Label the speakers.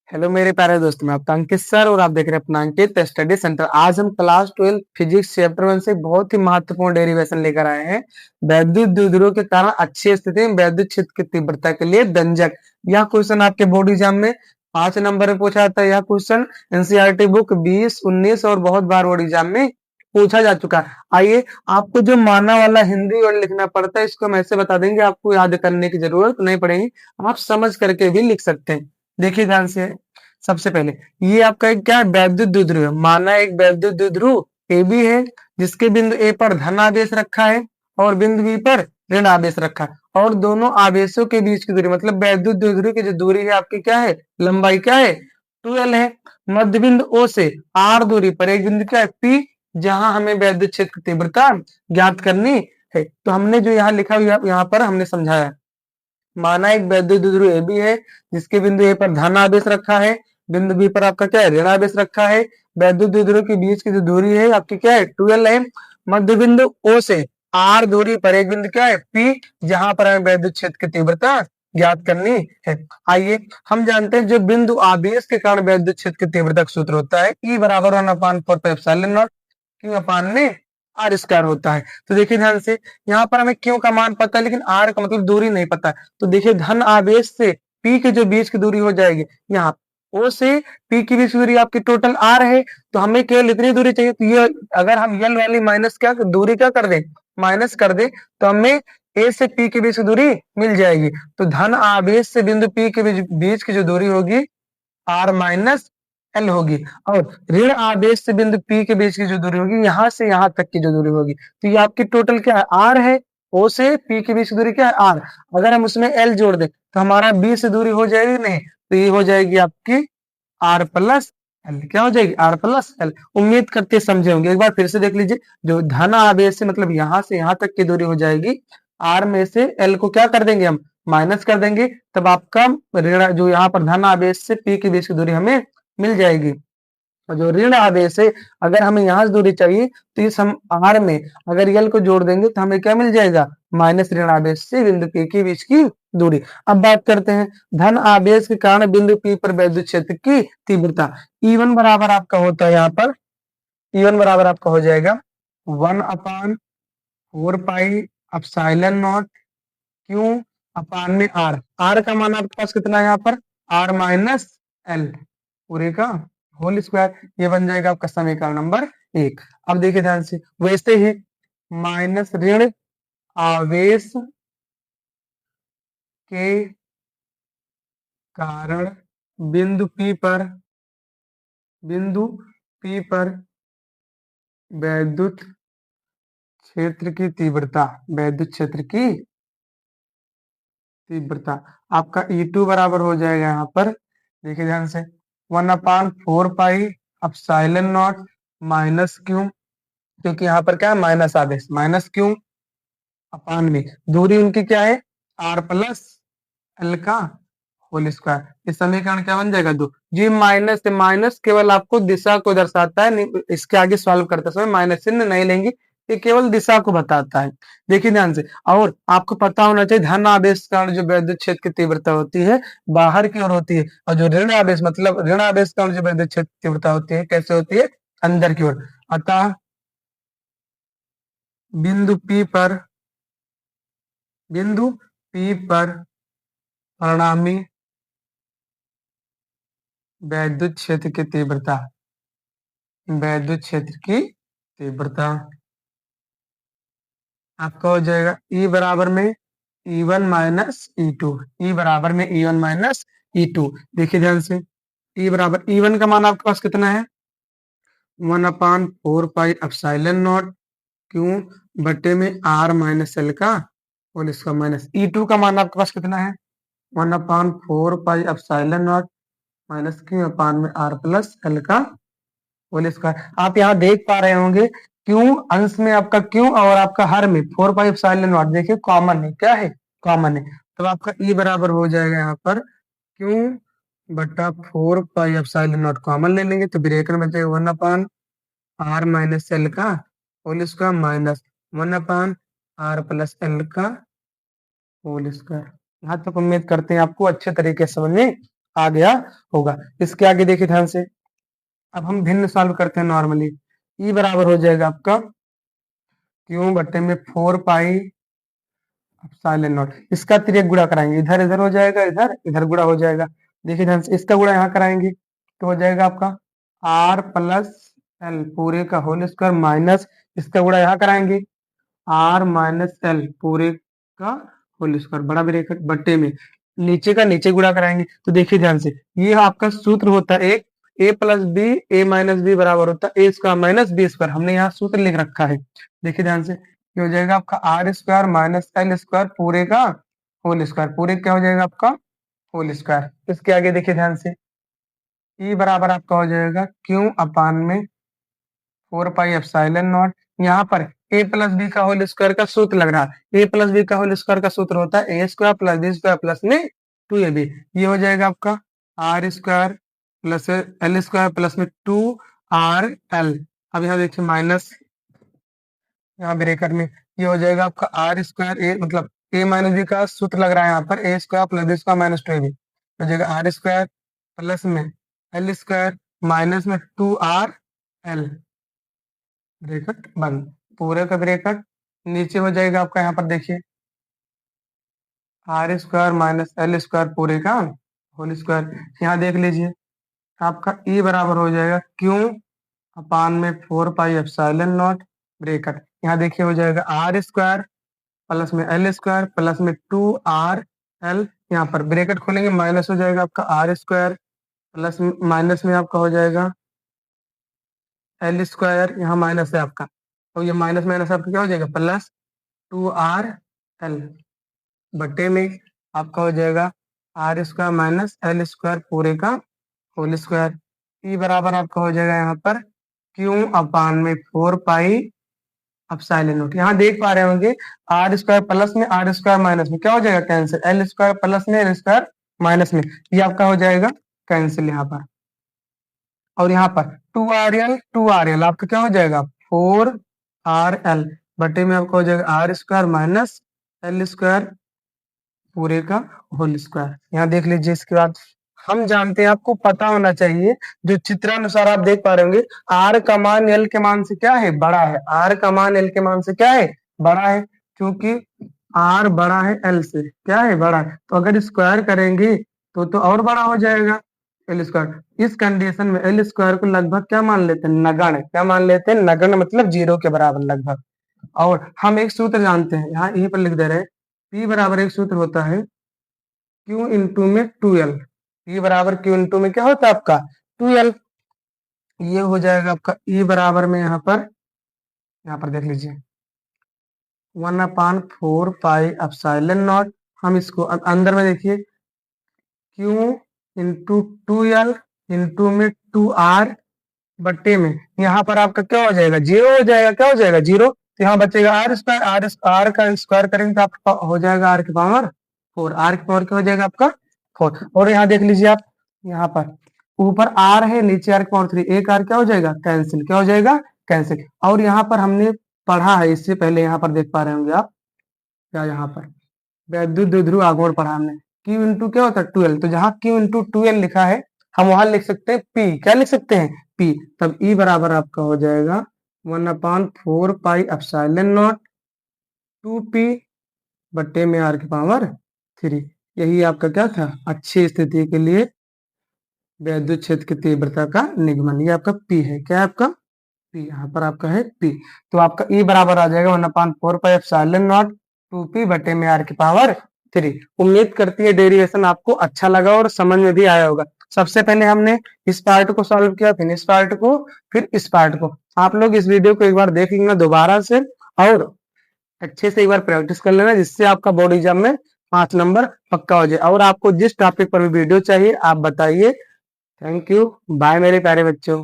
Speaker 1: Hello मेरे प्यारे दोस्त, मैं आपका अंकित सर और आप देख रहे हैं अपना अंकित स्टडी सेंटर। आज हम क्लास 12 फिजिक्स चैप्टर 1 से एक बहुत ही महत्वपूर्ण डेरिवेशन लेकर आए हैं। वैद्युत द्विध्रुव के कारण अच्छी स्थिति में वैद्युत क्षेत्र की तीव्रता के लिए व्यंजक। यह क्वेश्चन आपके बोर्ड एग्जाम में 5 नंबर में पूछा जाता है। यह क्वेश्चन एनसीईआरटी बुक 20, 19 और बहुत बार बोर्ड एग्जाम में पूछा जा चुका है। आइए, आपको जो माना वाला हिंदी वर्ड लिखना पड़ता है इसको हम ऐसे बता देंगे, आपको याद करने की जरूरत नहीं पड़ेगी, आप समझ करके भी लिख सकते हैं। देखिए ध्यान से, सबसे पहले ये आपका एक क्या है, वैद्युत द्विध्रुव है। माना एक वैद्युत द्विध्रुव ए बी है, जिसके बिंदु ए पर धन आवेश रखा है और बिंदु बी पर ऋण आवेश रखा है, और दोनों आवेशों के बीच की दूरी मतलब वैद्युत द्विध्रुव की जो दूरी है आपकी क्या है, लंबाई क्या है, 2l है। मध्य बिंदु ओ से r दूरी पर एक बिंदु क्या है, P, जहां हमें वैद्युत क्षेत्र की तीव्रता ज्ञात करनी है। तो हमने जो यहाँ लिखा हुआ यहाँ पर हमने समझाया। माना एक वैद्युत द्विध्रुव ए बी है, जिसके बिंदु ए पर धन आवेश रखा है, बिंदु बी पर आपका क्या है, ऋण आवेश रखा है। वैद्युत द्विध्रुव के बीच की जो दूरी है आपकी क्या है, 2l है। मध्य बिंदु O से r दूरी पर एक बिंदु क्या है, P, जहां पर हमें वैद्युत क्षेत्र की तीव्रता ज्ञात करनी है। आइए, हम जानते हैं जो बिंदु आवेश के कारण वैद्युत क्षेत्र की तीव्रता का सूत्र होता है E बराबर 1/4πε0 क्यू अपान में आर स्क्वायर होता है। तो देखिए ध्यान से, यहाँ पर हमें क्यू का मान पता है लेकिन आर का मतलब दूरी नहीं पता है। तो देखिए धन आवेश से पी के जो बीच की दूरी हो जाएगी, यहाँ ओ से पी की बीच की दूरी आपकी टोटल आर है, तो हमें केवल इतनी दूरी चाहिए। तो ये अगर हम यल वाली माइनस क्या दूरी क्या कर दें, माइनस कर दे, तो हमें ए से पी के बीच की दूरी मिल जाएगी। तो धन आवेश से बिंदु पी के बीच की जो दूरी होगी आर माइनस एल होगी, और ऋण आवेश से बिंदु पी के बीच की जो दूरी होगी यहां से यहां तक की जो दूरी होगी, तो ये आपकी टोटल क्या है, आर है। ओ से पी के बीच की दूरी क्या है, आर। अगर हम उसमें एल जोड़ दें तो हमारा बी से दूरी हो जाएगी नहीं, तो ये हो जाएगी आपकी आर प्लस एल। क्या हो जाएगी, आर प्लस एल। उम्मीद करते समझे होंगे। एक बार फिर से देख लीजिए, जो धन आवेश से मतलब यहां से यहां तक की दूरी हो जाएगी, आर में से एल को क्या कर देंगे, हम माइनस कर देंगे, तब आपका ऋण जो यहाँ पर धन आवेश से पी के बीच की दूरी हमें मिल जाएगी। और जो ऋण आवेश है, अगर हमें यहाँ से दूरी चाहिए तो इस हम आर में अगर यल को जोड़ देंगे तो हमें क्या मिल जाएगा, माइनस ऋण आवेश से बिंदु पी के बीच की दूरी। अब बात करते हैं धन आवेश के कारण बिंदु पी पर वैद्युत क्षेत्र की तीव्रता। E1 बराबर आपका होता है, यहाँ पर E1 बराबर आपका हो जाएगा 1/4 pi epsilon not Q upon में आर। आर का मान आपके पास कितना है, यहाँ पर आर माइनस एल पूरे का होल स्क्वायर। ये बन जाएगा आपका समीकरण नंबर 1। अब देखिए ध्यान से, वैसे ही माइनस ऋण आवेश के कारण बिंदु P पर वैद्युत क्षेत्र की तीव्रता, वैद्युत क्षेत्र की तीव्रता आपका E2 बराबर हो जाएगा, यहाँ पर देखिए ध्यान से 1/4 pi epsilon naught minus Q, क्योंकि यहाँ पर क्या है माइनस आवेश, माइनस क्यू अपान में दूरी उनकी क्या है, आर प्लस एल का होल स्क्वायर। इस समीकरण क्या बन जाएगा, 2 जी। माइनस से माइनस केवल आपको दिशा को दर्शाता है, इसके आगे सॉल्व करते समय माइनस चिन्ह नहीं लेंगे, ये केवल दिशा को बताता है। देखिए ध्यान से, और आपको पता होना चाहिए धन आवेश के कारण जो वैद्युत क्षेत्र की तीव्रता होती है बाहर की ओर होती है, और जो ऋण आवेश मतलब ऋण आवेश के कारण जो वैद्युत क्षेत्र की तीव्रता होती है कैसे होती है, अंदर की ओर। अतः बिंदु P पर परिणामी वैद्युत क्षेत्र की तीव्रता, वैद्युत क्षेत्र की तीव्रता आपका हो जाएगा E बराबर में E1 माइनस E2, E बराबर में E1 माइनस E2। देखिए ध्यान से, E बराबर E1 का मान आपके पास कितना है, 1/4 पाई एप्सिलॉन नॉट क्यू बटे में आर माइनस एल का और इसका माइनस। E2 का मान आपके पास कितना है, 1/4 pi epsilon naught minus q upon में आर प्लस एल का होल स्क्वायर। आप यहाँ देख पा रहे होंगे क्यू अंश में आपका क्यू और आपका हर में 4 पाई एप्सिलॉन नॉट देखिए कॉमन है, क्या है, कॉमन है। तो आपका E बराबर हो जाएगा यहाँ पर क्यू बटा 4 पाई एप्सिलॉन नॉट कॉमन ले लेंगे तो ब्रेकर में बचेगा 1/r माइनस एल का whole square minus 1/r plus L का होल स्क्वायर। यहाँ तक उम्मीद करते हैं आपको अच्छे तरीके से समझ में आ गया होगा। इसके आगे देखिए ध्यान से, अब हम भिन्न सॉल्व करते हैं नॉर्मली। ई बराबर हो जाएगा आपका क्यू बट्टे में 4 पाई एप्सिलॉन नॉट। इसका तिर्यक गुणा कराएंगे, इधर इधर हो जाएगा, इधर इधर गुणा हो जाएगा। देखिए ध्यान से, इसका गुणा यहाँ कराएंगे तो हो जाएगा आपका आर प्लस एल पूरे का होल स्क्वायर माइनस, इसका गुणा यहाँ कराएंगे आर माइनस एल पूरे का होल स्क्वायर बड़ा ब्रैकेट बट्टे में नीचे का नीचे गुणा कराएंगे। तो देखिए ध्यान से, ये आपका सूत्र होता है एक, ए प्लस बी ए माइनस बी बराबर होता है a square minus B square. हमने यहाँ सूत्र लिख रखा है। देखिए ध्यान से, ये हो जाएगा आपका are square minus L square पूरे का होल स्क्वायर, पूरे क्या हो जाएगा आपका होल स्क्वायर। इसके आगे देखिए ध्यान से, ई बराबर आपका हो जाएगा क्यू अपान में 4 पाई एप्सिलॉन नॉट। यहाँ पर ए प्लस बी का होल स्क्वायर का सूत्र लग रहा है, ए प्लस बी का होल स्क्वायर का सूत्र होता है a square plus b square plus में 2ab। ये हो जाएगा आपका are square plus l square plus में 2rl। अब यहाँ देखिए माइनस यहाँ ब्रेकर में, ये हो जाएगा आपका आर स्क्वायर ए मतलब ए माइनस बी का सूत्र लग रहा है यहाँ पर a square plus b square minus 2ab, हो जाएगा आर स्क्वायर प्लस में एल स्क्वायर माइनस में 2rl ब्रेकेट बंद, पूरे का ब्रेकेट नीचे हो जाएगा आपका यहाँ पर देखिए R square minus L square पूरे का होल स्क्वायर। यहाँ देख लीजिए आपका ई बराबर हो जाएगा क्यू अपान में 4 पाई एप्सिलॉन नॉट ब्रेकेट। यहाँ देखिए हो जाएगा आर स्क्वायर प्लस में एल स्क्वायर प्लस में 2rl, यहाँ पर ब्रेकेट खोलेंगे माइनस हो जाएगा आपका आर स्क्वायर प्लस माइनस में आपका हो जाएगा एल स्क्वायर, यहाँ माइनस है आपका तो ये माइनस माइनस आपका क्या हो जाएगा प्लस 2rl बटे में आपका हो जाएगा are square minus L square पूरे का होल स्क्वायर। ई बराबर आपका हो जाएगा यहाँ पर क्यू अपान में 4 पाई एप्सिलॉन नॉट। यहाँ देख पा रहे होंगे आर स्क्वायर प्लस में आर स्क्वायर माइनस में क्या हो जाएगा कैंसिल, एल स्क्वायर प्लस में एल स्क्वायर माइनस में ये आपका हो जाएगा कैंसिल यहाँ पर। और यहाँ पर 2rl आपका क्या हो जाएगा 4rl बटे में आपका हो जाएगा are square minus L square पूरे का होल स्क्वायर। यहाँ देख लीजिए, इसके बाद हम जानते हैं आपको पता होना चाहिए जो चित्रानुसार आप देख पा रहे होंगे आर का मान एल के मान से क्या है बड़ा है, आर का मान एल के मान से क्या है बड़ा है, क्योंकि आर बड़ा है एल से क्या है बड़ा है, तो अगर स्क्वायर करेंगे तो और बड़ा हो जाएगा एल स्क्वायर। इस कंडीशन में एल स्क्वायर को लगभग क्या मान लेते हैं नगण्य, क्या मान लेते हैं नगण्य मतलब 0 के बराबर लगभग। और हम एक सूत्र जानते हैं, यहाँ यहीं पर लिख दे रहे हैं P बराबर एक सूत्र होता है Q इंटू में 2L, P बराबर Q इंटू में क्या होता है आपका 2L। ये हो जाएगा आपका E बराबर में यहाँ पर देख लीजिए 1/4 पाई एप्सिलॉन नॉट। हम इसको अब अंदर में देखिए Q इंटू 2L इंटू में 2R बट्टे में यहाँ पर आपका क्या हो जाएगा 0 हो जाएगा, क्या हो जाएगा 0, तो यहाँ बचेगा आर स्क्वायर, आर का स्क्वायर करेंगे तो आपका हो जाएगा आर की पावर 4, आर की पावर क्या हो जाएगा आपका 4। और यहाँ देख लीजिए आप, यहाँ पर ऊपर आर है नीचे आर की पावर 3, एक आर क्या हो जाएगा कैंसिल, क्या हो जाएगा कैंसिल। और यहाँ पर हमने पढ़ा है इससे पहले, यहाँ पर देख पा रहे होंगे आप क्या, यहाँ पर वैद्युत द्विध्रुव आघूर्ण पढ़ा हमने, Q इंटू क्या होता है 2L, तो जहाँ Q इंटू 2L लिखा है हम वहां लिख सकते हैं P, क्या लिख सकते हैं P। तब E बराबर आपका हो जाएगा 1/4 पाई एप्सिलॉन नॉट 2P बट्टे में R की पावर 3। यही आपका क्या था अच्छी स्थिति के लिए वैद्युत क्षेत्र की तीव्रता का निगमन, ये आपका P है, क्या है आपका P, यहाँ पर आपका है P। तो आपका E बराबर आ जाएगा 1/4 पाई एप्सिलॉन नॉट 2P बटे में R की पावर 3। उम्मीद करती है डेरिवेशन आपको अच्छा लगा और समझ में भी आया होगा। सबसे पहले हमने इस पार्ट को सॉल्व किया, फिर इस पार्ट को, फिर इस पार्ट को। आप लोग इस वीडियो को एक बार देख लेना दोबारा से और अच्छे से एक बार प्रैक्टिस कर लेना, जिससे आपका बोर्ड एग्जाम में 5 नंबर पक्का हो जाए। और आपको जिस टॉपिक पर भी वीडियो चाहिए आप बताइए। थैंक यू, बाय मेरे प्यारे बच्चों।